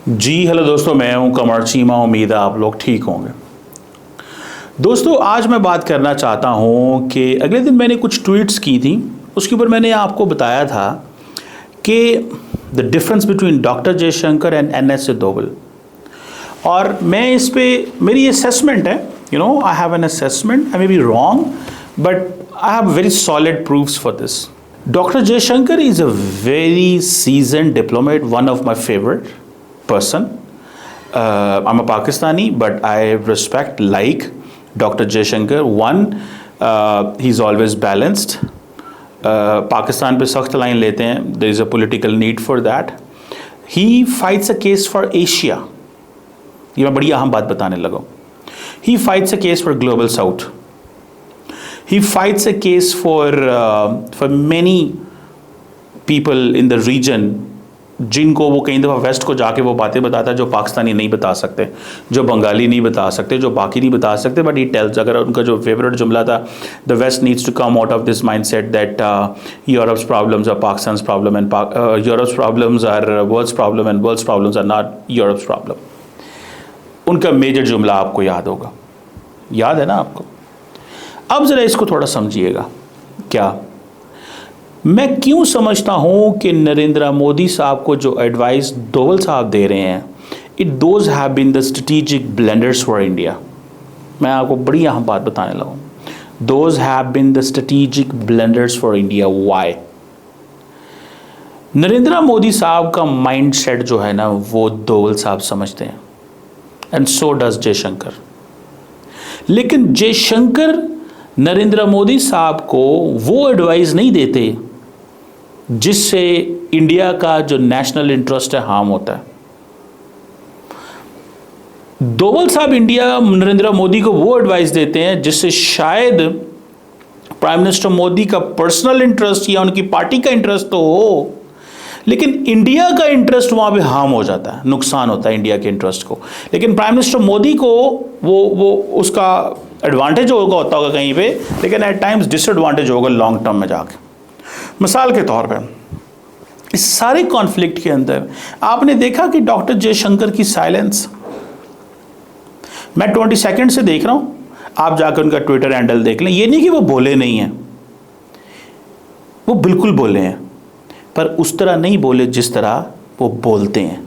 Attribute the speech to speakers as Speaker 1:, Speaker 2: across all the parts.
Speaker 1: जी hello दोस्तों, मैं हूं कमर चीमा। उम्मीद है आप लोग ठीक होंगे। दोस्तों, आज मैं बात करना चाहता हूं कि अगले दिन मैंने कुछ ट्वीट्स की थी, उसके ऊपर मैंने आपको बताया था कि the difference between doctor Jaishankar and NS Doval. और मैं इस पे मेरी असेसमेंट है, I have an assessment, I may be wrong but I have very solid proofs for this. Doctor Jaishankar is a very seasoned diplomat, one of my favourite person. I'm a Pakistani, but I respect Dr. Jaishankar. One, he's always balanced. Pakistan पे सख्त line लेते हैं. There is a political need for that. He fights a case for Asia. ये मैं बड़ी अहम बात बताने लगा. He fights a case for Global South. He fights a case for many people in the region, जिनको वो कई दफ़ा वेस्ट को जाके वो बातें बताता है जो पाकिस्तानी नहीं बता सकते, जो बंगाली नहीं बता सकते, जो बाकी नहीं बता सकते. बट ही टेल्स, अगर उनका जो फेवरेट जुमला था, the west needs to come out of this mindset that Europe's problems are Pakistan's problem and Europe's problems are world's problem and world's problems are not Europe's problem. उनका major जुमला आपको याद होगा, याद है ना आपको? अब ज़रा इसको थोड़ा समझिएगा. क्या मैं क्यों समझता हूं कि नरेंद्र मोदी साहब को जो एडवाइस दोवल साहब दे रहे हैं, those have been the strategic blunders for India. मैं आपको बड़ी अहम बात बताने लगा. Those have been the strategic blunders for India. Why? Narendra Modi साहब का माइंड सेट जो है ना, वो दोवल साहब समझते हैं, एंड सो डज जयशंकर. लेकिन जयशंकर नरेंद्र मोदी साहब को वो एडवाइस नहीं देते जिससे इंडिया का जो नेशनल इंटरेस्ट है हार्म होता है. दोवल साहब नरेंद्र मोदी को वो एडवाइस देते हैं जिससे शायद प्राइम मिनिस्टर मोदी का पर्सनल इंटरेस्ट या उनकी पार्टी का इंटरेस्ट तो हो, लेकिन इंडिया का इंटरेस्ट वहां पे हार्म हो जाता है, नुकसान होता है इंडिया के इंटरेस्ट को. लेकिन प्राइम मिनिस्टर मोदी को वो उसका एडवांटेज होता होगा कहीं पे, लेकिन एट टाइम्स डिसएडवांटेज होगा लॉन्ग टर्म में जाके. मिसाल के तौर पे इस सारे कॉन्फ्लिक्ट के अंदर आपने देखा कि डॉक्टर जयशंकर की साइलेंस, मैं 22 से देख रहा हूं, आप जाकर उनका ट्विटर हैंडल देख लें. ये नहीं कि वो बोले नहीं हैं, वो बिल्कुल बोले हैं, पर उस तरह नहीं बोले जिस तरह वो बोलते हैं.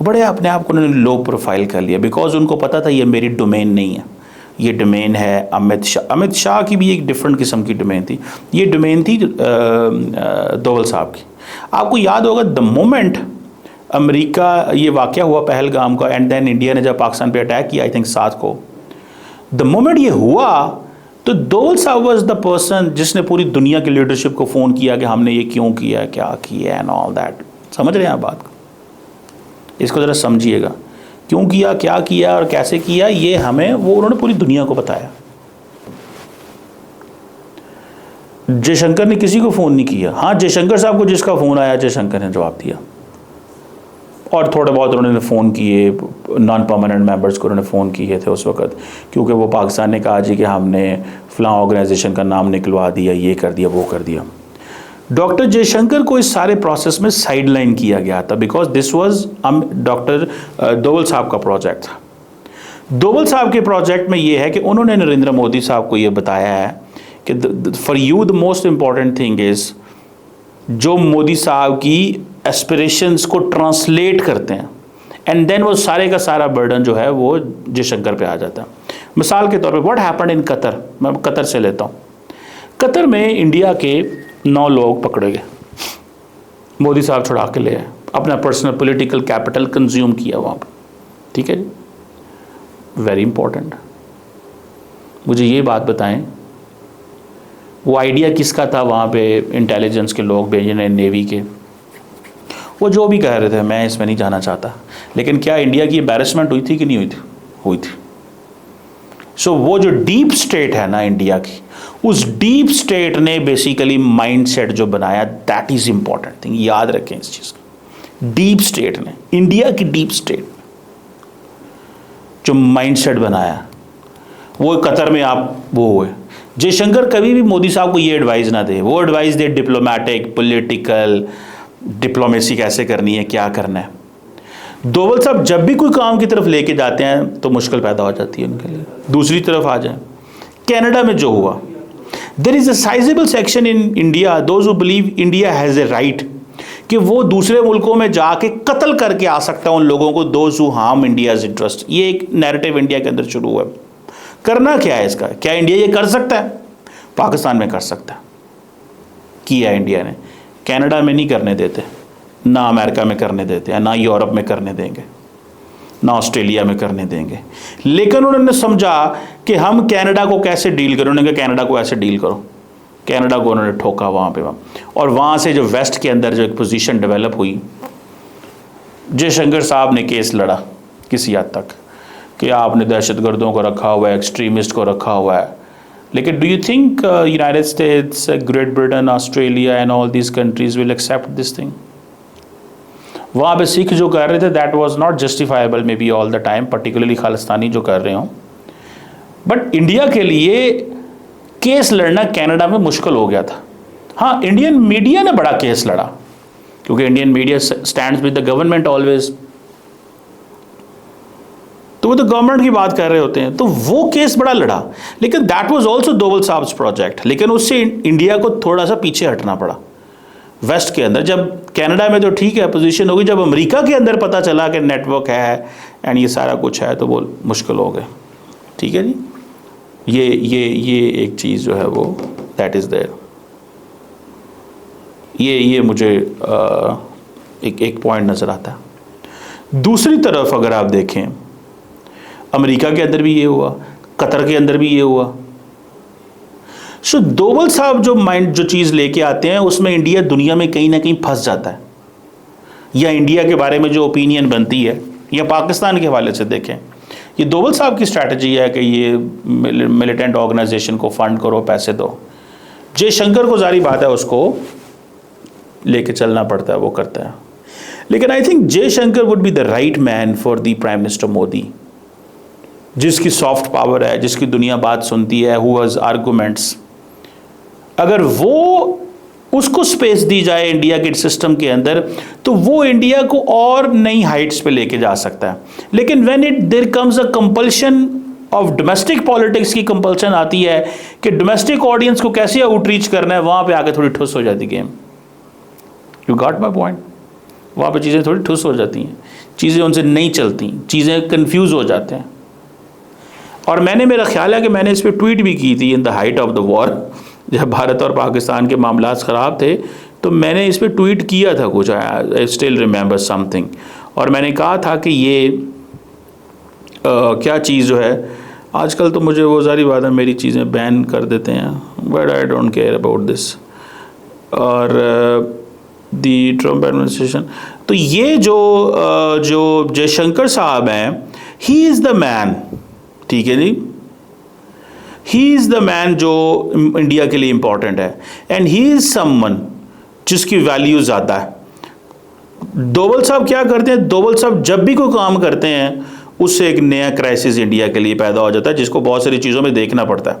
Speaker 1: बड़े अपने आप को उन्होंने लो प्रोफाइल कर लिया, बिकॉज उनको पता था ये मेरी डोमेन नहीं है, ये डोमेन है अमित शाह. अमित शाह की भी एक डिफरेंट किस्म की डोमेन थी, ये डोमेन थी दोवल साहब की. आपको याद होगा द मोमेंट अमेरिका, ये वाक़या हुआ पहलगाम का, एंड देन इंडिया ने जब पाकिस्तान पे अटैक किया, आई थिंक 7 को, द मोमेंट ये हुआ तो दोवल साहब वाज द पर्सन जिसने पूरी दुनिया की लीडरशिप को फ़ोन किया कि हमने ये क्यों किया, क्या किया एंड ऑल दैट. समझ रहे हैं आप बात को? इसको ज़रा समझिएगा, क्यों किया, क्या किया और कैसे किया, ये हमें उन्होंने पूरी दुनिया को बताया. जयशंकर ने किसी को फ़ोन नहीं किया. हाँ, जयशंकर साहब को जिसका फ़ोन आया जयशंकर ने जवाब दिया, और थोड़े बहुत उन्होंने फ़ोन किए, नॉन परमानेंट मेंबर्स को उन्होंने फ़ोन किए थे उस वक्त, क्योंकि वो पाकिस्तान ने कहा जी कि हमने फ़लाँ ऑर्गेनाइजेशन का नाम निकलवा दिया, ये कर दिया, वो कर दिया. डॉक्टर जयशंकर को इस सारे प्रोसेस में साइडलाइन किया गया था, because this was doctor Doval साहब का प्रोजेक्ट था. दोवल साहब के प्रोजेक्ट में ये है कि उन्होंने नरेंद्र मोदी साहब को ये बताया है कि for you the most important thing is, जो मोदी साहब की एस्पिरेशंस को ट्रांसलेट करते हैं, एंड देन वो सारे का सारा बर्डन जो है वो जयशंकर पे आ जाता है. मिसाल के तौर पे व्हाट हैपेंड इन कतर, मैं कतर से लेता हूँ. कतर में इंडिया के 9 लोग पकड़े गए, मोदी साहब छुड़ा के ले आए, अपना पर्सनल पॉलिटिकल कैपिटल कंज्यूम किया वहाँ पर. ठीक है जी, वेरी इंपॉर्टेंट. मुझे ये बात बताएं, वो आइडिया किसका था वहाँ पे? इंटेलिजेंस के लोग भेजने, नेवी के, वो जो भी कह रहे थे, मैं इसमें नहीं जाना चाहता. लेकिन क्या इंडिया की एम्बैरेसमेंट हुई थी कि नहीं हुई थी? हुई थी. सो वो जो डीप स्टेट है ना इंडिया की, उस डीप स्टेट ने बेसिकली माइंडसेट जो बनाया, दैट इज इंपॉर्टेंट थिंग. याद रखें इस चीज को. डीप स्टेट ने, इंडिया की डीप स्टेट जो माइंडसेट बनाया, वो कतर में आप वो हुए. जयशंकर कभी भी मोदी साहब को ये एडवाइस ना दे, वो एडवाइस दे डिप्लोमेटिक, पॉलिटिकल, डिप्लोमेसी कैसे करनी है, क्या करना है. डोवल साहब जब भी कोई काम की तरफ लेके जाते हैं तो मुश्किल पैदा हो जाती है उनके लिए। दूसरी तरफ आ जाए, कनाडा में जो हुआ, there is a sizeable section in India those who believe India has a right कि वो दूसरे मुल्कों में जाके कत्ल करके आ सकता है उन लोगों को, those who harm India's interest. ये एक नैरेटिव इंडिया के अंदर शुरू हुआ है। करना क्या है इसका? क्या इंडिया ये कर सकता है? पाकिस्तान में कर सकता है, किया इंडिया ने। कनाडा में नहीं करने देते, ना अमेरिका में करने देते हैं, ना यूरोप में करने देंगे, ना ऑस्ट्रेलिया में करने देंगे। लेकिन उन्होंने समझा कि हम कनाडा को कैसे डील करें। उन्होंने कहा कनाडा को ऐसे डील करो। कनाडा को उन्होंने ठोका वहाँ पे, और वहाँ से जो वेस्ट के अंदर जो एक पोजीशन डेवलप हुई, जयशंकर साहब ने केस लड़ा किसी हद तक कि आपने दहशतगर्दों को रखा हुआ है, एक्सट्रीमिस्ट को रखा हुआ है। लेकिन do you think United States, Great Britain, Australia and all these countries will accept this thing? वहाँ पे सिख जो कर रहे थे, that was not justifiable maybe all the time, particularly Khalistani जो कर रहे हों। बट इंडिया के लिए केस लड़ना कनाडा में मुश्किल हो गया था। हाँ, इंडियन मीडिया ने बड़ा केस लड़ा, क्योंकि Indian media stands with the government always, तो वो तो गवर्नमेंट की बात कर रहे होते हैं, तो वो केस बड़ा लड़ा। लेकिन दैट वाज आल्सो डोवल साहब्स प्रोजेक्ट। लेकिन उससे इंडिया को थोड़ा सा पीछे हटना पड़ा वेस्ट के अंदर। जब कनाडा में तो ठीक है पोजीशन होगी, जब अमेरिका के अंदर पता चला कि नेटवर्क है एंड ये सारा कुछ है, तो वो मुश्किल हो गए। ठीक है जी, ये एक चीज़ जो है वो दैट इज़ देयर। ये मुझे एक पॉइंट नज़र आता है। दूसरी तरफ अगर आप देखें, अमेरिका के अंदर भी ये हुआ, कतर के अंदर भी ये हुआ। सो डोवल साहब जो चीज़ लेके आते हैं, उसमें इंडिया दुनिया में कहीं ना कहीं फंस जाता है, या इंडिया के बारे में जो ओपिनियन बनती है, या पाकिस्तान के हवाले से देखें, ये डोवल साहब की स्ट्रैटेजी है कि ये मिलिटेंट ऑर्गेनाइजेशन को फंड करो, पैसे दो। जयशंकर को जारी बात है, उसको लेके चलना पड़ता है, वो करता है। लेकिन I think Jaishankar would be the right man for the prime minister Modi, जिसकी सॉफ्ट पावर है, जिसकी दुनिया बात सुनती है, हु हैज आर्गुमेंट्स। अगर वो उसको स्पेस दी जाए इंडिया के सिस्टम के अंदर, तो वो इंडिया को और नई हाइट्स पे लेके जा सकता है। लेकिन when there comes a compulsion of domestic politics की कंपल्शन आती है कि डोमेस्टिक ऑडियंस को कैसे आउटरीच करना है, वहां पे आके थोड़ी ठुस हो जाती game. You got my point? वहां पे चीज़ें थोड़ी ठुस हो जाती हैं, चीज़ें उनसे नहीं चलती, चीज़ें कंफ्यूज हो जाते हैं। और मेरा ख्याल है कि मैंने इस पर ट्वीट भी की थी in the height of the war, जब भारत और पाकिस्तान के मामलात ख़राब थे, तो मैंने इस पर ट्वीट किया था कुछ, आई स्टिल रिमेंबर समथिंग। और मैंने कहा था कि ये क्या चीज़ जो है, आजकल तो मुझे वो सारी बात है, मेरी चीज़ें बैन कर देते हैं, but I don't care about this. और दी ट्रम्प एडमिनिस्ट्रेशन, तो ये जो जयशंकर साहब हैं, ही इज़ द मैन। ठीक है जी, ही इज़ द मैन जो इंडिया के लिए इंपॉर्टेंट है, एंड ही इज़ समवन जिसकी वैल्यू ज़्यादा है। डोवल साहब क्या करते हैं? डोवल साहब जब भी कोई काम करते हैं, उससे एक नया क्राइसिस इंडिया के लिए पैदा हो जाता है, जिसको बहुत सारी चीज़ों में देखना पड़ता है।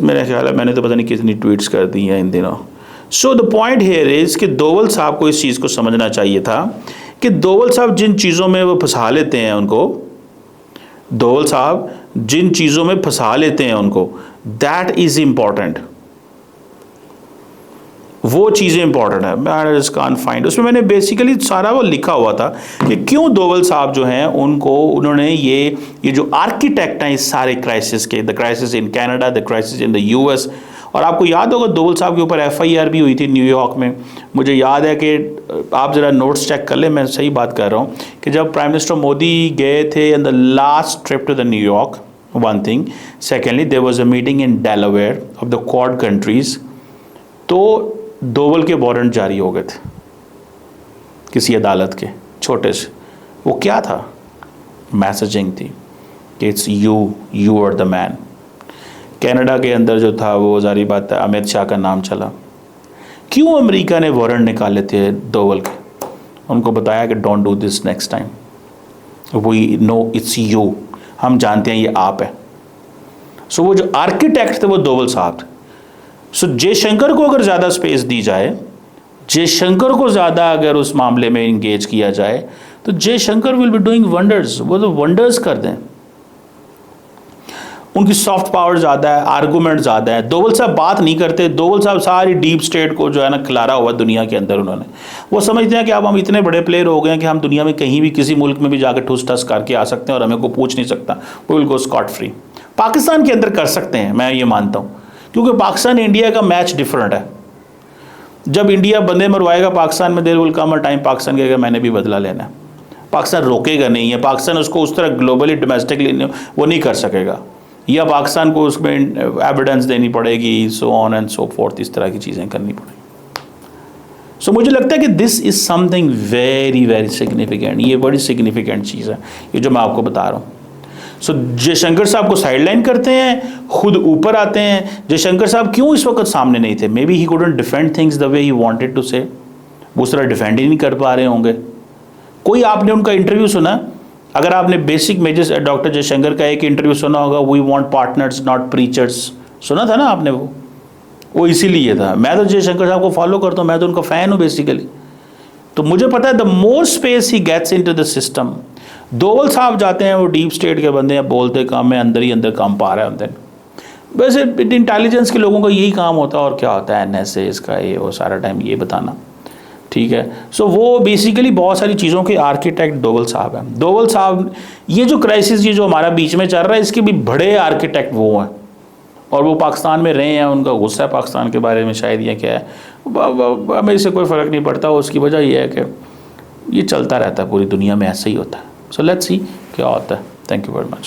Speaker 1: मेरा ख्याल है मैंने तो पता नहीं कितनी ट्वीट्स कर दी हैं इन दिनों। So the point here is कि डोवल साहब को इस चीज़ को समझना चाहिए था कि डोवल साहब जिन चीज़ों में वो फंसा लेते हैं उनको, डोवल साहब जिन चीज़ों में फंसा लेते हैं उनको, दैट इज़ इम्पॉर्टेंट। वो चीज़ें इंपॉर्टेंट है। मैं जस्ट कांट फाइंड, उसमें मैंने बेसिकली सारा वो लिखा हुआ था कि क्यों डोवल साहब जो हैं उन्होंने ये जो आर्किटेक्ट हैं इस सारे क्राइसिस के, the crisis in Canada, the crisis in the US. और आपको याद होगा डोवल साहब के ऊपर FIR भी हुई थी न्यूयॉर्क में। मुझे याद है कि आप ज़रा नोट्स चेक कर लें, मैं सही बात कर रहा हूँ, कि जब प्राइम मिनिस्टर मोदी गए थे in the last trip to the New York, one thing, secondly there was a meeting in Delaware of the Quad countries, तो डोवल के वारंट जारी हो गए थे किसी अदालत के, छोटे से। वो क्या था? मैसेजिंग थी कि it's you are the man. Canada के अंदर जो था वो जारी बात है, अमित शाह का नाम चला। क्यों अमेरिका ने वारंट निकाले थे डोवल के? उनको बताया कि don't do this next time, we know it's you, हम जानते हैं ये आप है। सो वो जो आर्किटेक्ट थे वो डोवल साहब थे। सो जयशंकर को अगर ज़्यादा स्पेस दी जाए, जयशंकर को ज़्यादा अगर उस मामले में इंगेज किया जाए तो Jaishankar will be doing wonders, वो तो वंडर्स कर दें। उनकी सॉफ्ट पावर ज़्यादा है, आर्गूमेंट ज़्यादा है। दोवल साहब बात नहीं करते, दोवल साहब सारी डीप स्टेट को जो है ना खिलारा हुआ दुनिया के अंदर उन्होंने। वो समझते हैं कि अब हम इतने बड़े प्लेयर हो गए हैं कि हम दुनिया में कहीं भी किसी मुल्क में भी जाकर ठुस ठस करके आ सकते हैं और हमें को पूछ नहीं सकता, वो will go Scott free. Pakistan के अंदर कर सकते हैं, मैं ये मानता हूँ, क्योंकि पाकिस्तान इंडिया का मैच डिफरेंट है। जब इंडिया बंदे मरवाएगा पाकिस्तान में, there will come a time Pakistan कहेगा मैंने भी बदला लेना है। पाकिस्तान रोकेगा नहीं है, पाकिस्तान उसको उस तरह ग्लोबली डोमेस्टिकली वो नहीं कर सकेगा, या पाकिस्तान को उसमें एविडेंस देनी पड़ेगी, so on and so fourth, इस तरह की चीज़ें करनी पड़ेगी। सो मुझे लगता है कि this is something very very significant, ये बड़ी सिग्निफिकेंट चीज़ है ये जो मैं आपको बता रहा हूँ। सो जयशंकर साहब को साइडलाइन करते हैं, खुद ऊपर आते हैं। जयशंकर साहब क्यों इस वक्त सामने नहीं थे? Maybe he couldn't defend things the way he wanted to say, वो उस तरह डिफेंड ही नहीं कर पा रहे होंगे। कोई आपने उनका इंटरव्यू सुना? अगर आपने बेसिक मेजर्स डॉक्टर जयशंकर का एक इंटरव्यू सुना होगा, we want partners not preachers, सुना था ना आपने? वो इसीलिए था। मैं तो जयशंकर साहब को फॉलो करता हूँ, मैं तो उनका फ़ैन हूँ बेसिकली। तो मुझे पता है the more space he gets into the system. Doval साहब जाते हैं, वो डीप स्टेट के बंदे हैं, बोलते काम है, अंदर ही अंदर काम पा रहे होते हैं। वैसे इंटेलिजेंस के लोगों का यही काम होता है, और क्या होता है, NSA इसका ये वो सारा टाइम ये बताना, ठीक है। सो वो बेसिकली बहुत सारी चीज़ों के आर्किटेक्ट दोवल साहब हैं। दोवल साहब, ये जो क्राइसिस ये जो हमारा बीच में चल रहा है, इसके भी बड़े आर्किटेक्ट वो हैं, और वो पाकिस्तान में रहे हैं। उनका गुस्सा है पाकिस्तान के बारे में, शायद ये क्या है, हमें इससे कोई फ़र्क नहीं पड़ता। उसकी वजह यह है कि ये चलता रहता है, पूरी दुनिया में ऐसा ही होता है। सो लेट्स सी क्या होता है। Thank you very much.